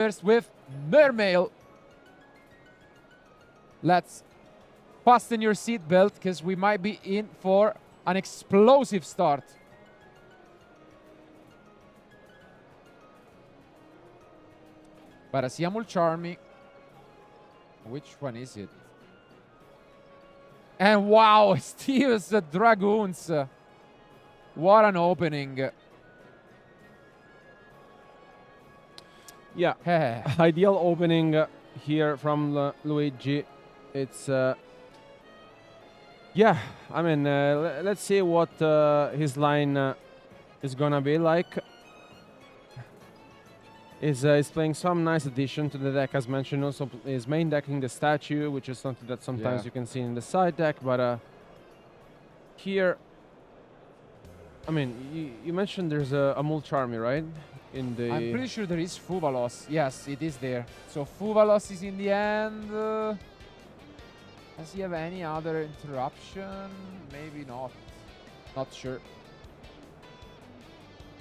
First with Mermail. Let's fasten your seatbelt because we might be in for an explosive start. Barasiamul Charmy. Which one is it? And wow, Steve's Dragoons. What an opening. Yeah, ideal opening here from Luigi. It's yeah, I mean, let's see what his line is gonna be like. He's playing some nice addition to the deck, as mentioned. Also, is main decking the statue, which is something that sometimes you can see in the side deck. But here, I mean, you mentioned there's a Mul Charmy, right? In the I'm pretty sure there is Fuvalos. Yes, it is there. So Fuvalos is in the end. Does he have any other interruption? Maybe not. Not sure.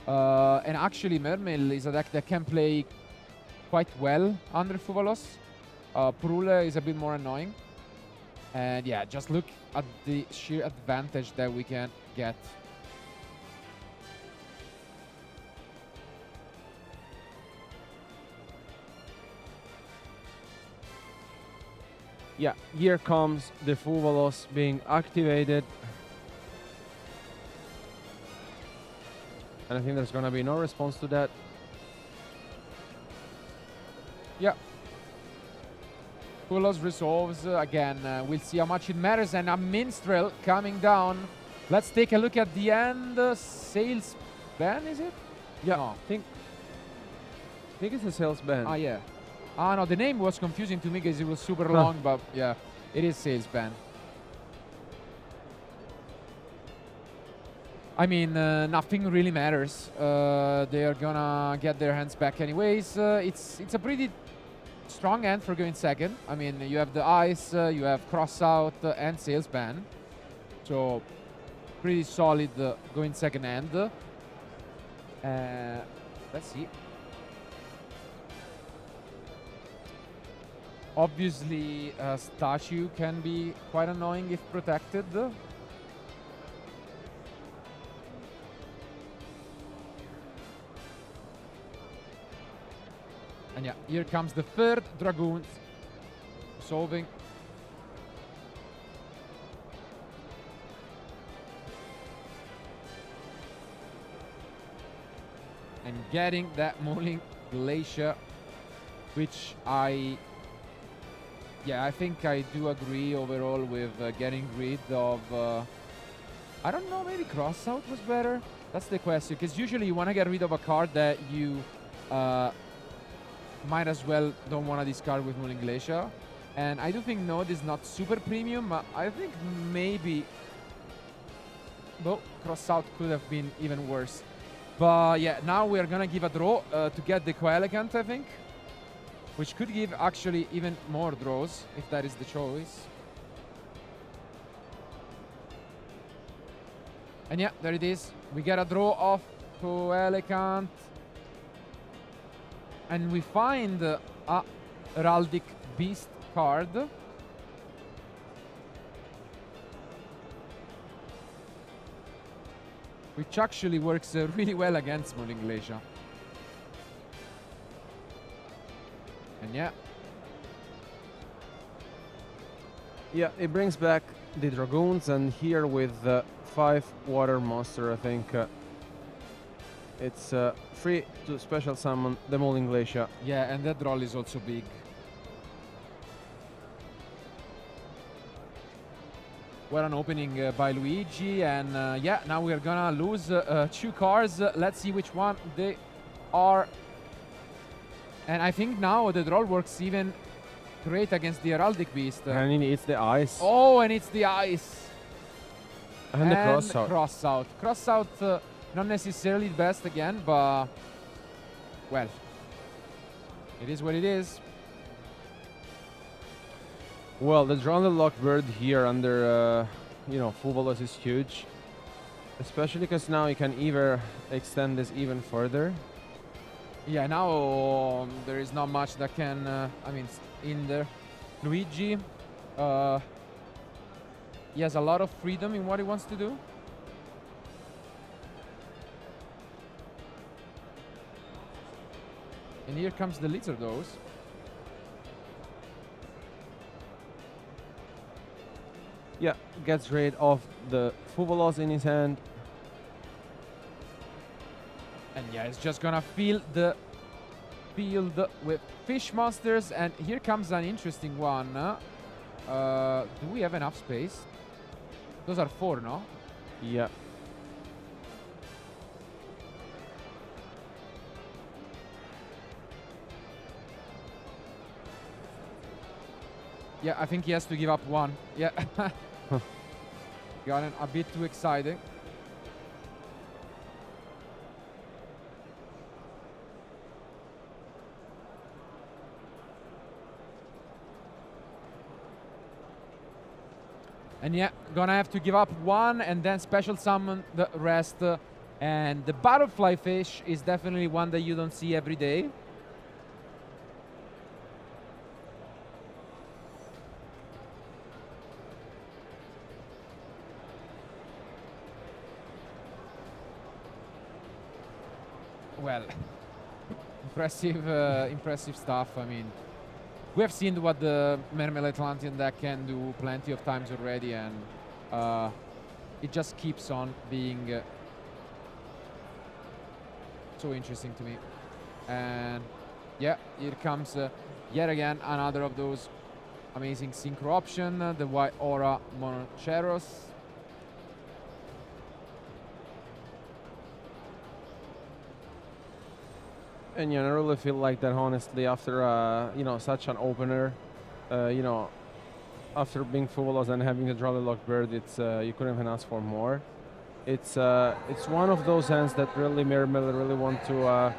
And actually, Mermail is a deck that can play quite well under Fuvalos. Prule is a bit more annoying. And yeah, just look at the sheer advantage that we can get. Yeah, here comes the Fuvalos being activated. And I think there's going to be no response to that. Yeah. Fuvalos resolves again. We'll see how much it matters. And a Minstrel coming down. Let's take a look at the end. Sales ban, is it? Yeah, No. I think it's a sales ban. Ah, yeah. Ah, no, the name was confusing to me because it was super long, but yeah, it is sales ban. I mean, nothing really matters. They are gonna get their hands back anyways. It's a pretty strong end for going second. I mean, you have the ice, you have cross out and sales ban. So, pretty solid going second end. Let's see. Obviously, statue can be quite annoying if protected. And yeah, here comes the third Dragoons. Solving. And getting that Mulling Glacier, which I think I do agree overall with getting rid of... I don't know, maybe Crossout was better? That's the question, because usually you want to get rid of a card that you might as well don't want to discard with Mulling Glacier. And I do think Node is not super premium, but I think maybe... Well, Crossout could have been even worse. But yeah, now we are going to give a draw to get the Coelegant, I think. Which could give actually even more draws, if that is the choice. And yeah, there it is. We get a draw of Coelegant. And we find a Heraldic Beast card. Which actually works really well against Mulling Glacier. And yeah. Yeah, it brings back the Dragoons, and here with 5 water monster, I think it's free to special summon the Mulling Glacier. Yeah, and that roll is also big. What an opening by Luigi, and yeah, now we are gonna lose 2 cards. Let's see which one they are. And I think now the draw works even great against the Heraldic Beast. And it's the ice. Oh, and it's the ice. And the Crossout. Crossout. Crossout, not necessarily the best again, but... Well, it is what it is. Well, the draw on the locked bird here under, Fuvalos is huge. Especially because now you can either extend this even further. Yeah, now there is not much that can, I mean, in there. Luigi, he has a lot of freedom in what he wants to do. And here comes the Lizardos. Yeah, gets rid of the Fuvolos in his hand. And yeah, it's just gonna fill the field with fish monsters. And here comes an interesting one. Do we have enough space? Those are 4, no? Yeah. Yeah, I think he has to give up 1. Yeah. Gotten a bit too exciting. And yeah, gonna have to give up 1 and then special summon the rest. And the butterfly fish is definitely one that you don't see every day. Well, impressive stuff. I mean, we have seen what the Mermail Atlantean deck can do plenty of times already, and it just keeps on being so interesting to me. And yeah, here comes yet again another of those amazing synchro option, the White Aura Monoceros. And I really feel like that, honestly, after you know, such an opener, you know, after being Fuvolos and having the Jolly Lock Bird, it's you couldn't even ask for more. It's one of those hands that really Mermail really want to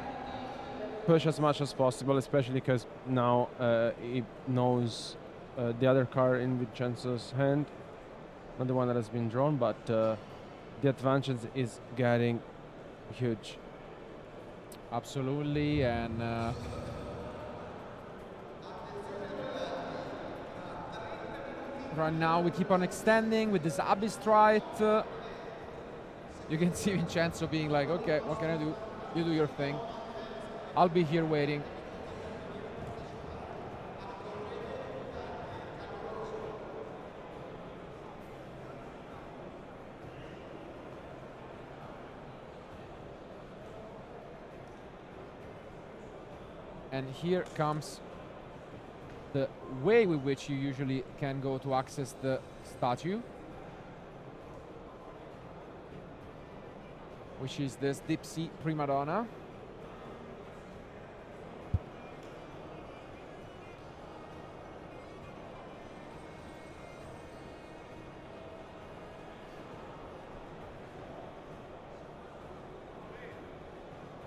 push as much as possible, especially because now it knows the other card in Vincenzo's hand, not the one that has been drawn, but the advantage is getting huge. Absolutely, and right now we keep on extending with this Abyss Strike. You can see Vincenzo being like, okay, what can I do? You do your thing. I'll be here waiting. And here comes the way with which you usually can go to access the statue, which is this Deep Sea Prima Donna.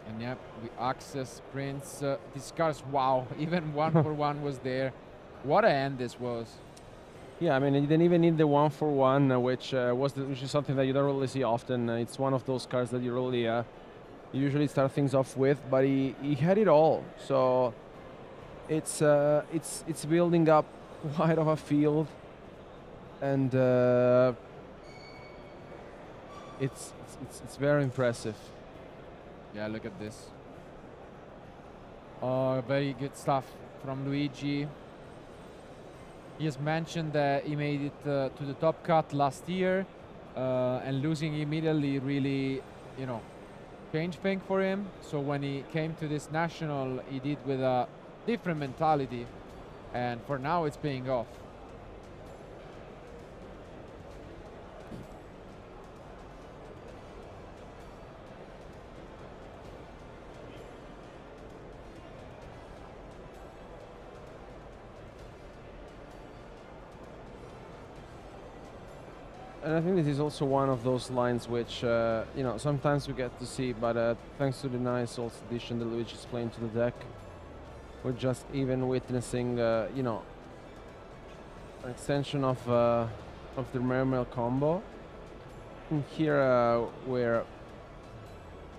And yeah, we access Prince, discards. Wow, even 1-for-1 was there. What a end this was. Yeah, I mean, he didn't even need the 1-for-1, which is something that you don't really see often. It's one of those cards that you really usually start things off with, but he had it all. So it's building up wide of a field, and it's very impressive. Yeah, look at this. Very good stuff from Luigi. He has mentioned that he made it to the top cut last year, and losing immediately really, you know, changed things for him. So when he came to this national, he did with a different mentality, and for now it's paying off. And I think this is also one of those lines which, you know, sometimes we get to see, but thanks to the nice old edition that Luigi's playing to the deck, we're just even witnessing, you know, an extension of the Mermail combo. And here we're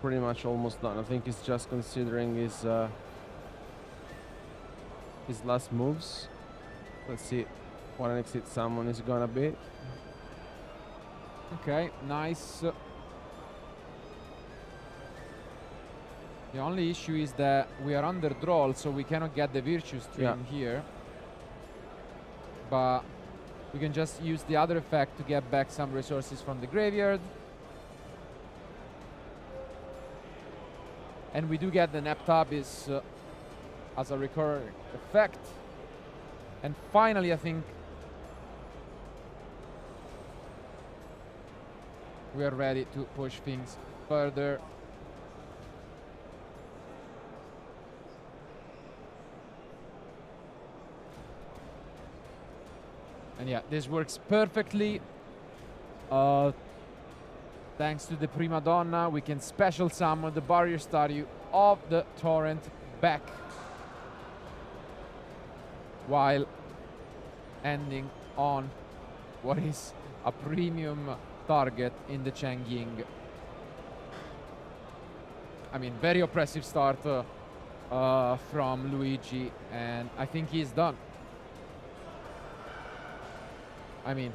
pretty much almost done. I think he's just considering his last moves. Let's see what an exit summon is gonna be. Okay, nice. The only issue is that we are under draw, so we cannot get the Virtue Stream here. But we can just use the other effect to get back some resources from the graveyard. And we do get the Neptabis as a recurring effect. And finally, I think we are ready to push things further. And yeah, this works perfectly. Thanks to the Prima Donna, we can special summon the barrier statue of the Torrent back, while ending on what is a premium target in the Cheng Ying. I mean, very oppressive start from Luigi, and I think he's done. I mean,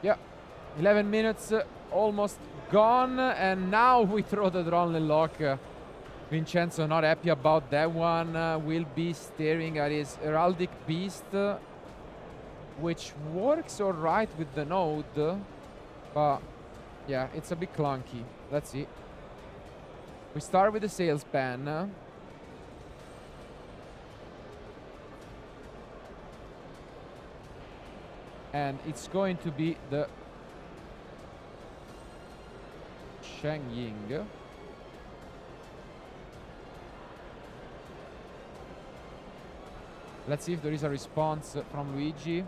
yeah, 11 minutes almost gone, and now we throw the Drone Lock. Vincenzo not happy about that one. Will be staring at his Heraldic Beast, which works alright with the node, but yeah, it's a bit clunky. Let's see. We start with the Sales Ban. And it's going to be the Cheng Ying. Let's see if there is a response from Luigi.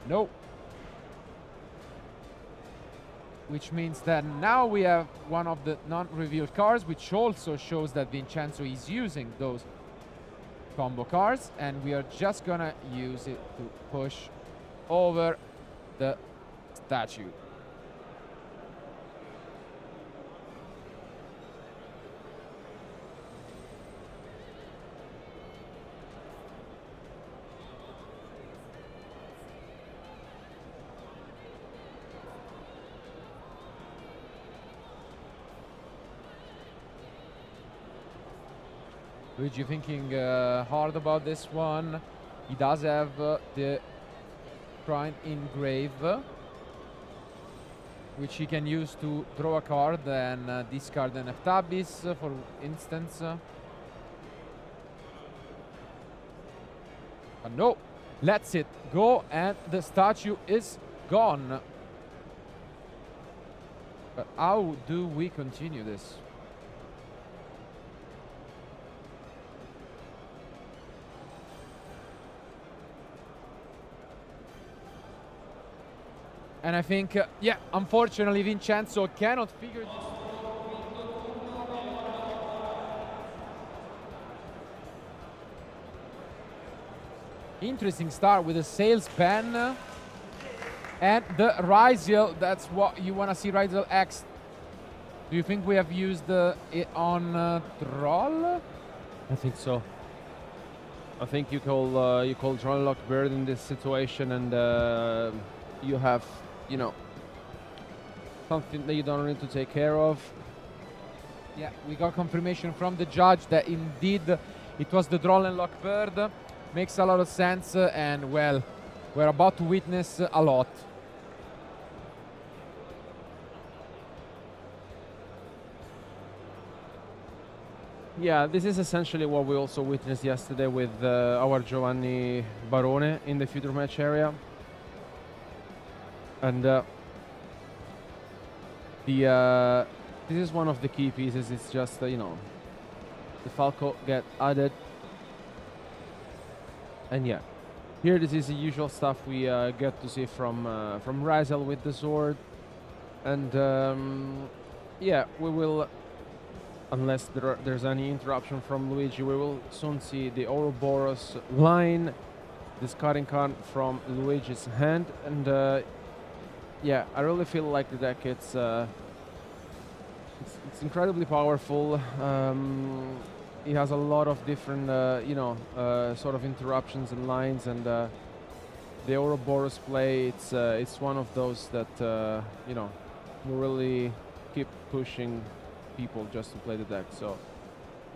No. Which means that now we have one of the non-revealed cards, which also shows that Vincenzo is using those combo cards, and we are just gonna use it to push over the statue. Luigi thinking hard about this one. He does have the Shrine Engrave, which he can use to draw a card and discard an Neptabis, for instance. But no, lets it go, and the statue is gone. But how do we continue this? And I think, yeah, unfortunately, Vincenzo cannot figure this. Interesting start with the Sales Ban. And the Ryzeal, that's what you want to see, Ryzeal X. Do you think we have used it on Troll? I think so. I think you call Drone Lock Bird in this situation, and you have, you know, something that you don't need to take care of. Yeah, we got confirmation from the judge that indeed it was the Drone Lock Bird. Makes a lot of sense, and well, we're about to witness a lot. Yeah, this is essentially what we also witnessed yesterday with our Giovanni Barone in the future match area. And this is one of the key pieces. It's just, you know, the Falco get added. And yeah, here this is the usual stuff we get to see from Ryzeal with the sword. And yeah, we will, unless there's any interruption from Luigi, we will soon see the Ouroboros line, discarding card from Luigi's hand. And yeah, I really feel like the deck It's incredibly powerful. He has a lot of different, sort of interruptions and lines, and the Ouroboros play. It's one of those that will really keep pushing people just to play the deck. So.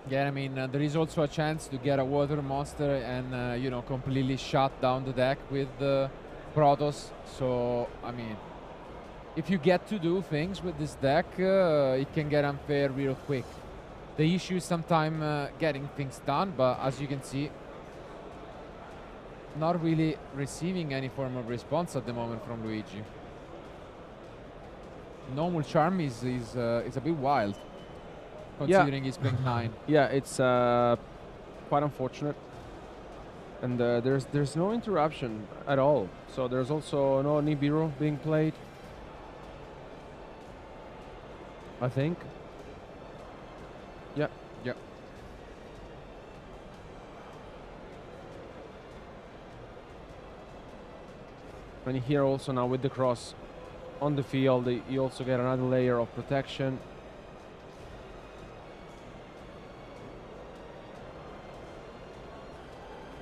Yeah, I mean, there is also a chance to get a water monster and, completely shut down the deck with Protoss. So, I mean, if you get to do things with this deck, it can get unfair real quick. The issue is sometimes getting things done, but as you can see, not really receiving any form of response at the moment from Luigi. Normal Charm is a bit wild, considering he's playing 9. Yeah, it's quite unfortunate. And there's no interruption at all. So there's also no Nibiru being played, I think. Yeah. Yeah. And here also now with the cross on the field, you also get another layer of protection.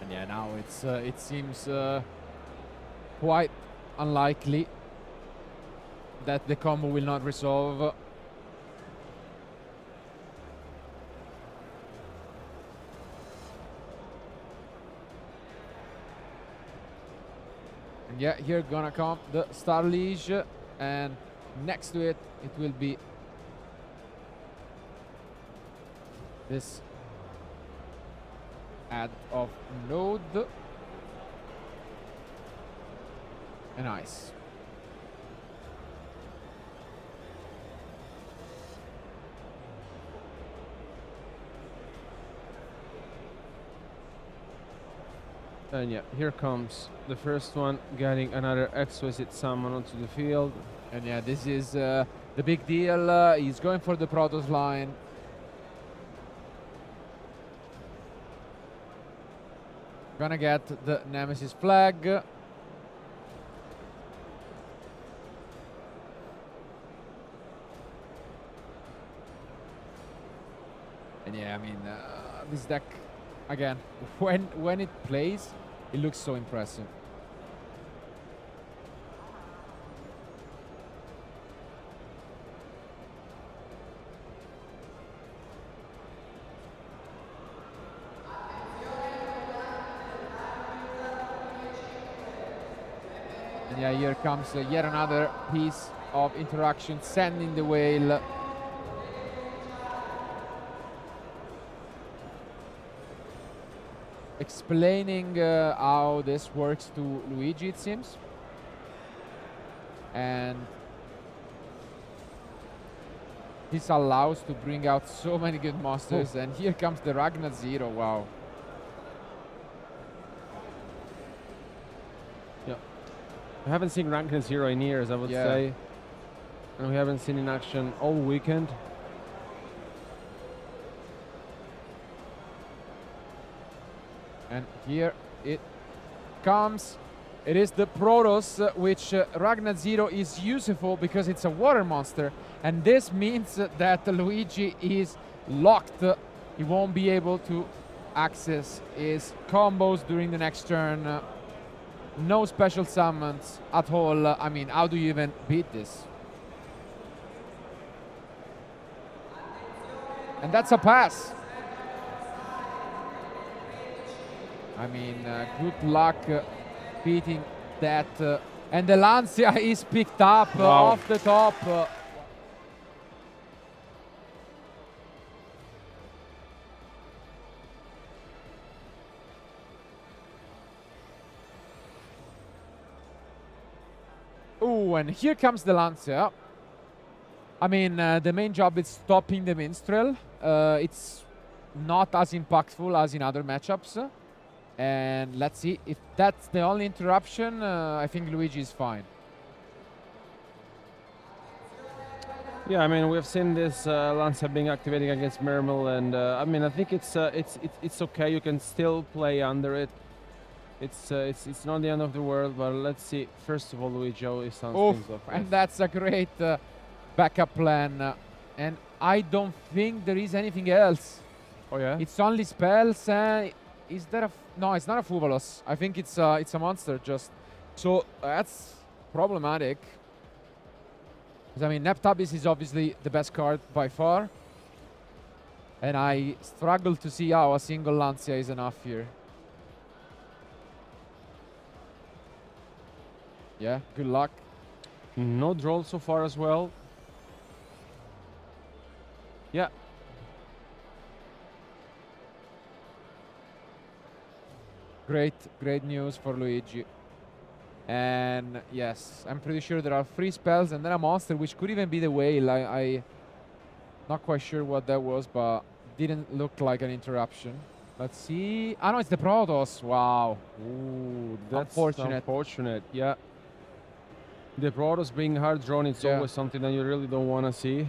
And yeah, now it seems quite unlikely that the combo will not resolve. And yeah, here gonna come the Star Liege, and next to it, it will be this add of node. And nice. And yeah, here comes the first one, getting another exquisite summon onto the field. And yeah, this is the big deal. He's going for the Protoss line. Gonna get the Nemesis flag. And yeah, I mean, this deck, again, when it plays, it looks so impressive. And yeah, here comes yet another piece of interaction, sending the whale. Explaining how this works to Luigi, it seems. And this allows to bring out so many good monsters. Oh. And here comes the Ragnar Zero, wow. Yeah. I haven't seen Ragnar Zero in years, I would say. And we haven't seen in action all weekend. And here it comes. It is the Protoss, which Ragnar Zero is useful because it's a water monster. And this means that Luigi is locked. He won't be able to access his combos during the next turn. No special summons at all. I mean, how do you even beat this? And that's a pass. I mean, good luck beating that. And the Lancia is picked up off the top. Ooh, and here comes the Lancia. I mean, the main job is stopping the Minstrel. It's not as impactful as in other matchups. And let's see if that's the only interruption. I think Luigi is fine. Yeah, I mean, we've seen this Lancia being activated against Mermail, and I mean, I think it's okay. You can still play under it. It's not the end of the world, but let's see. First of all, Luigi always sounds things off. And that's a great backup plan. And I don't think there is anything else. Oh yeah? It's only spells. Is there a... no, it's not a Fuvalos. I think it's a monster just. So that's problematic. Because I mean, Neptabis is obviously the best card by far. And I struggle to see how a single Lancia is enough here. Yeah, good luck. No draw so far as well. Yeah. Great news for Luigi. And yes, I'm pretty sure there are 3 spells and then a monster, which could even be the whale. I not quite sure what that was, but didn't look like an interruption. Let's see. Ah, no, it's the Protoss. Wow. Ooh, that's Unfortunate. unfortunate. Yeah. The Protoss being hard drawn, it's always something that you really don't want to see.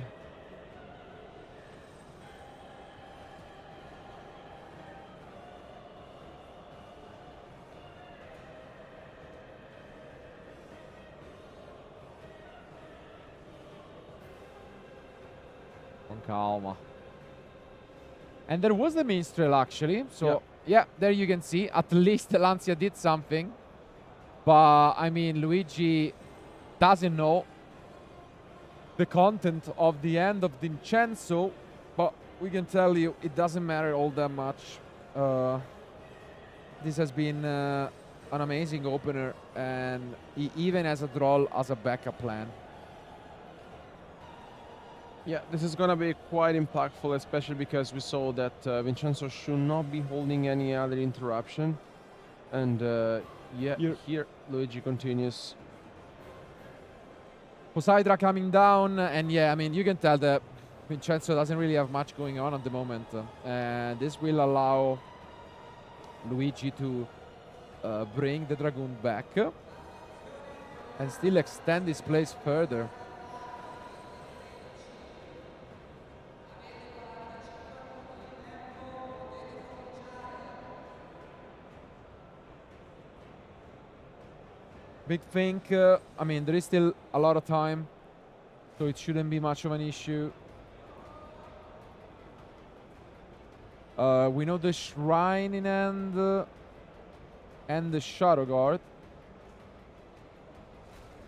Con calma. And there was the Minstrel actually. So yeah, there you can see. At least the Lancia did something. But I mean, Luigi doesn't know the content of the end of Vincenzo. But we can tell you it doesn't matter all that much. This has been an amazing opener. And he even has a draw as a backup plan. Yeah, this is going to be quite impactful, especially because we saw that Vincenzo should not be holding any other interruption. And yeah, here Luigi continues. Poseidra coming down, and yeah, I mean, you can tell that Vincenzo doesn't really have much going on at the moment. And this will allow Luigi to bring the Dragoon back and still extend his plays further. Big thing, I mean, there is still a lot of time, so it shouldn't be much of an issue. We know the Shrine in hand and the Shadow Guard.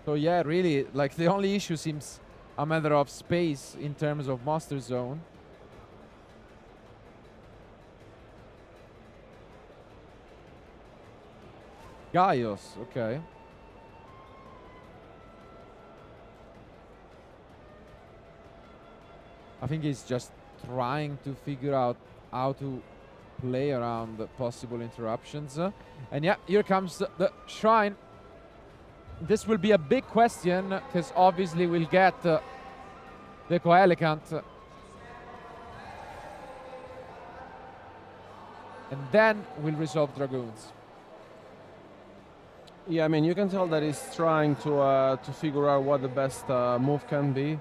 So yeah, really, like the only issue seems a matter of space in terms of Master Zone. Gaius, okay. I think he's just trying to figure out how to play around the possible interruptions. And yeah, here comes the Shrine. This will be a big question, because obviously we'll get the Coelegant. And then we'll resolve Dragoons. Yeah, I mean, you can tell that he's trying to figure out what the best move can be.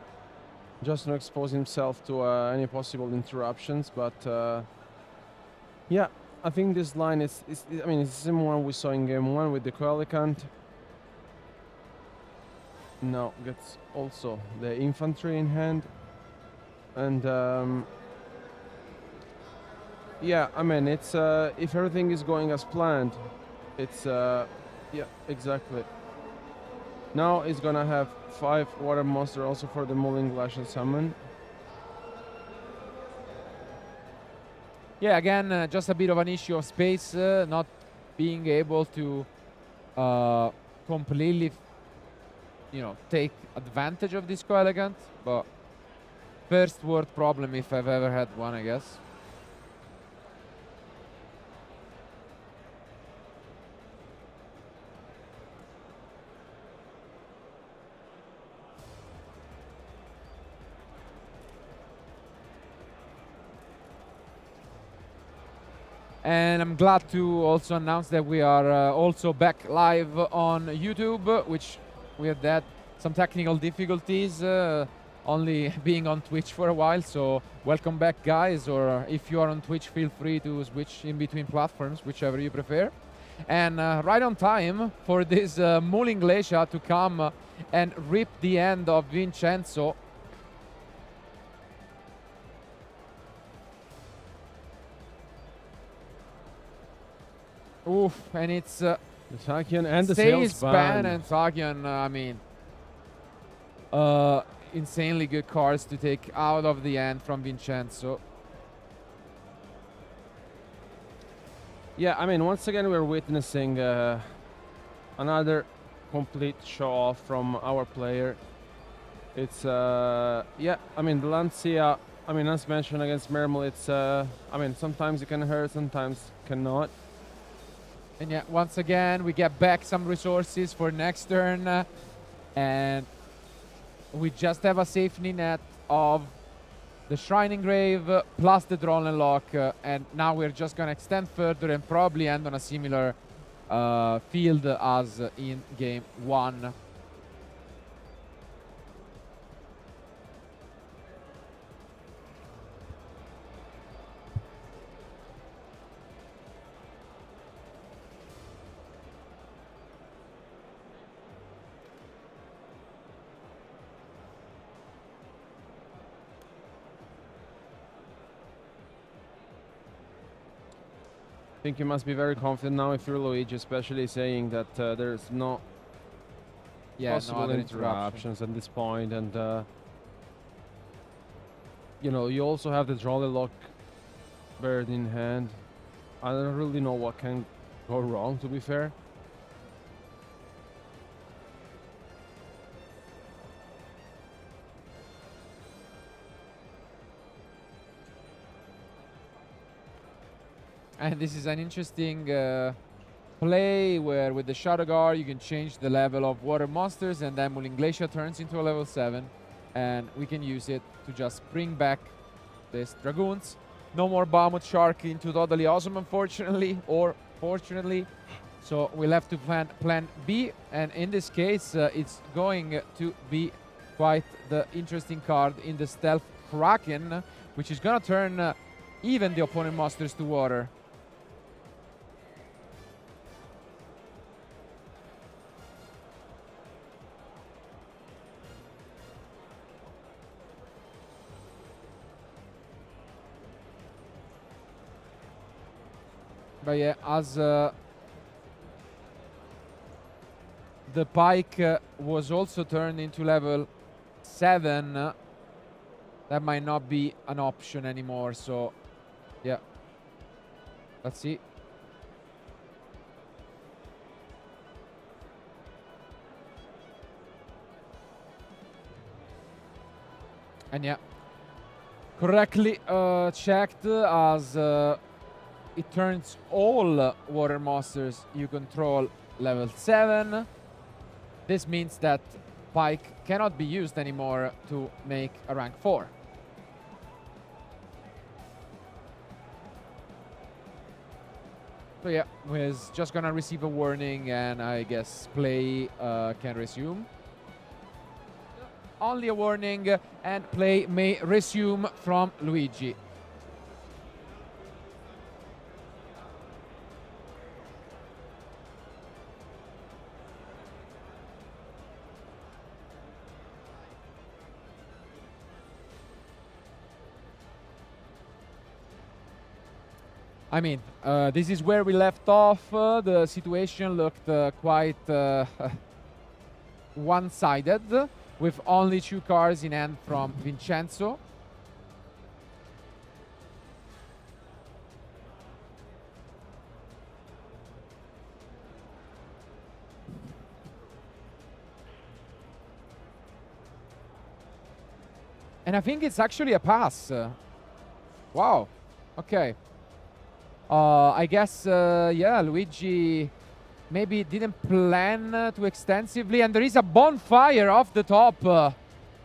Just not expose himself to any possible interruptions, but yeah, I think this line is I mean, it's the same one we saw in game 1 with the Coelegant. Now gets also the infantry in hand, and yeah, I mean, it's if everything is going as planned, it's yeah, exactly. Now he's gonna have 5 water monster also for the Mulling Glacial Summon. Yeah, again, just a bit of an issue of space, not being able to completely, you know, take advantage of this Coelegant, but first world problem if I've ever had one, I guess. And I'm glad to also announce that we are also back live on YouTube, which we had some technical difficulties, only being on Twitch for a while. So welcome back, guys, or if you are on Twitch, feel free to switch in between platforms, whichever you prefer. And right on time for this Mulling Glacier to come and rip the end of Vincenzo. Oof, and it's The Sakian and the Salespan and Sakian, I mean, insanely good cards to take out of the end from Vincenzo. Yeah, I mean, once again, we're witnessing another complete show-off from our player. It's, yeah, I mean, the Lancia, I mean, as mentioned against Mermail, it's, I mean, sometimes it can hurt, sometimes cannot. And yeah, once again, we get back some resources for next turn. And we just have a safety net of the Shining Grave plus the Drawn and Lock. And now we're just going to extend further and probably end on a similar field as in game 1. I think you must be very confident now if you're Luigi, especially saying that there's no possible interruptions at this point, and you know, you also have the Draw the Lock bird in hand. I don't really know what can go wrong, to be fair. And this is an interesting play where with the Shadow Guard you can change the level of water monsters, and then Mulling Glacier turns into a level 7, and we can use it to just bring back these Dragoons. No more Bahamut Shark into Totally Awesome, unfortunately, or fortunately. So we'll have to plan B, and in this case it's going to be quite the interesting card in the Stealth Kraken, which is going to turn even the opponent monsters to water. But yeah, as the Pike was also turned into level 7, that might not be an option anymore. So, yeah. Let's see. And yeah, correctly checked as it turns all water monsters you control level 7. This means that Pike cannot be used anymore to make a rank 4. So yeah, he's just gonna receive a warning, and I guess play can resume. Only a warning, and play may resume from Luigi. I mean, this is where we left off. The situation looked quite one-sided, with only 2 cards in hand from Vincenzo. And I think it's actually a pass. Wow. Okay. I guess, yeah, Luigi maybe didn't plan too extensively. And there is a bonfire off the top.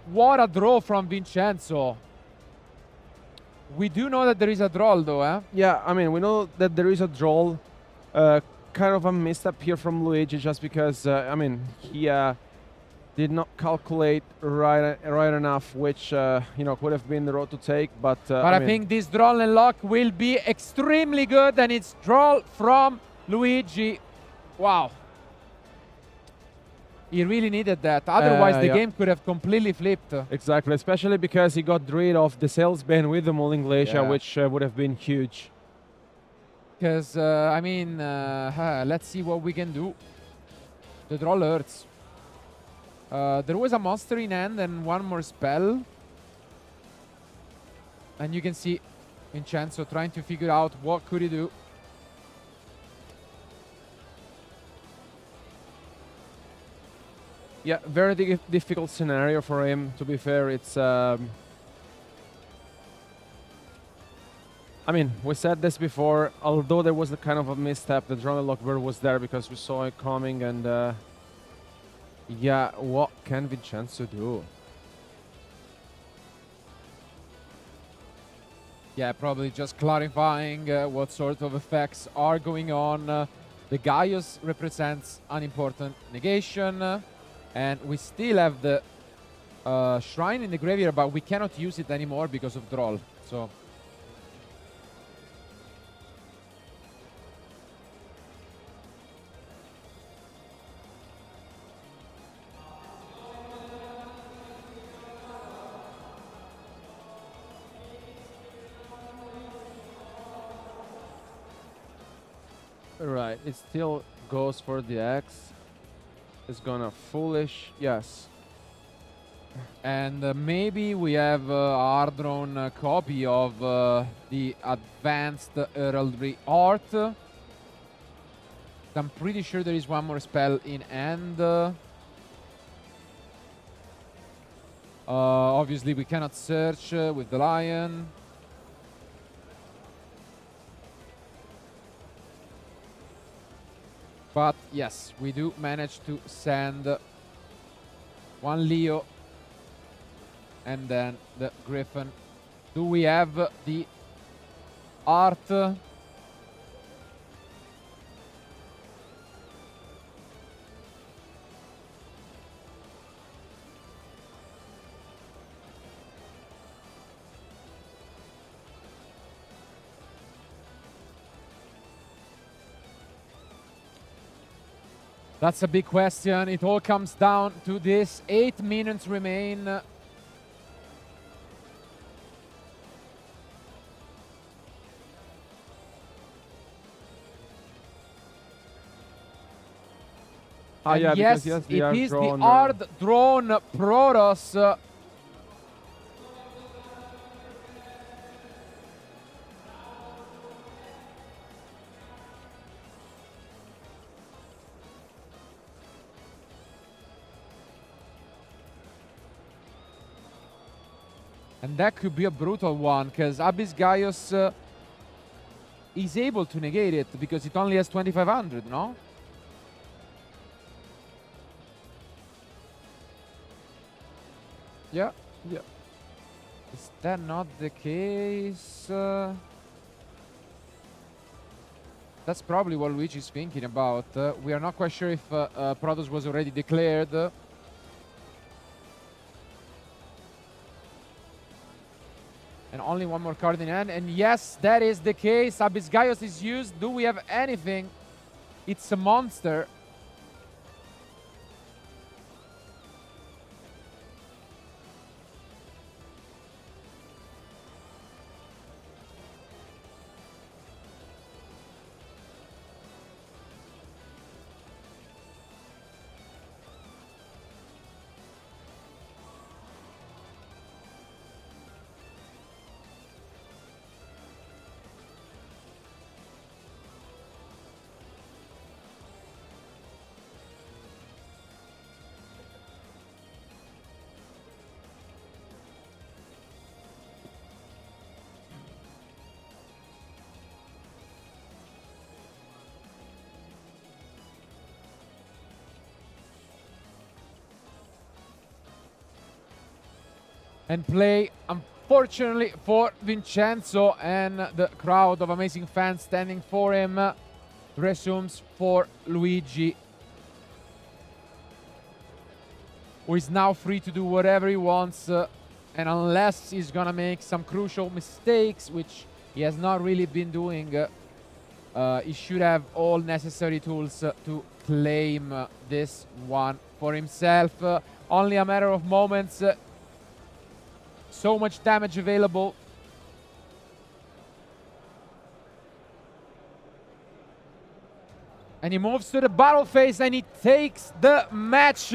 What a draw from Vincenzo. We do know that there is a draw, though, eh? Yeah, I mean, we know that there is a draw. Kind of a misstep here from Luigi, just because, I mean, he did not calculate right enough, which you know, could have been the road to take. But I think this draw and lock will be extremely good, and it's draw from Luigi. Wow. He really needed that. Otherwise, the game could have completely flipped. Exactly, especially because he got rid of the Salesman with the Mulling Glacier, which would have been huge. Because, I mean, let's see what we can do. The draw hurts. There was a monster in hand and one more spell. And you can see Vincenzo trying to figure out what could he do. Yeah, very difficult scenario for him, to be fair. It's... I mean, we said this before, although there was a kind of a misstep, the Drone Lockbird was there because we saw it coming, and yeah, what can Vincenzo do? Yeah, probably just clarifying what sort of effects are going on. The Gaius represents an important negation, and we still have the shrine in the graveyard, but we cannot use it anymore because of Droll. So Right, it still goes for the X. It's gonna foolish, yes. And maybe we have a hard-drawn copy of the advanced heraldry art. I'm pretty sure there is one more spell in hand. Obviously, we cannot search with the lion. But yes, we do manage to send one Leo and then the Griffin. Do we have the art? That's a big question. It all comes down to this. 8 minutes remain. Yeah, yes, because it is the hard-drawn Protoss. And that could be a brutal one, because Abyss Gaius is able to negate it, because it only has 2500, no? Yeah. Yeah. Is that not the case? That's probably what Luigi's thinking about. We are not quite sure if Protoss was already declared. And only one more card in hand. And yes, that is the case. Abyss Gaius is used. Do we have anything? It's a monster. And play, unfortunately, for Vincenzo, and the crowd of amazing fans standing for him resumes for Luigi, who is now free to do whatever he wants, and unless he's gonna make some crucial mistakes, which he has not really been doing, he should have all necessary tools to claim this one for himself. Only a matter of moments. So much damage available. And he moves to the battle phase and he takes the match.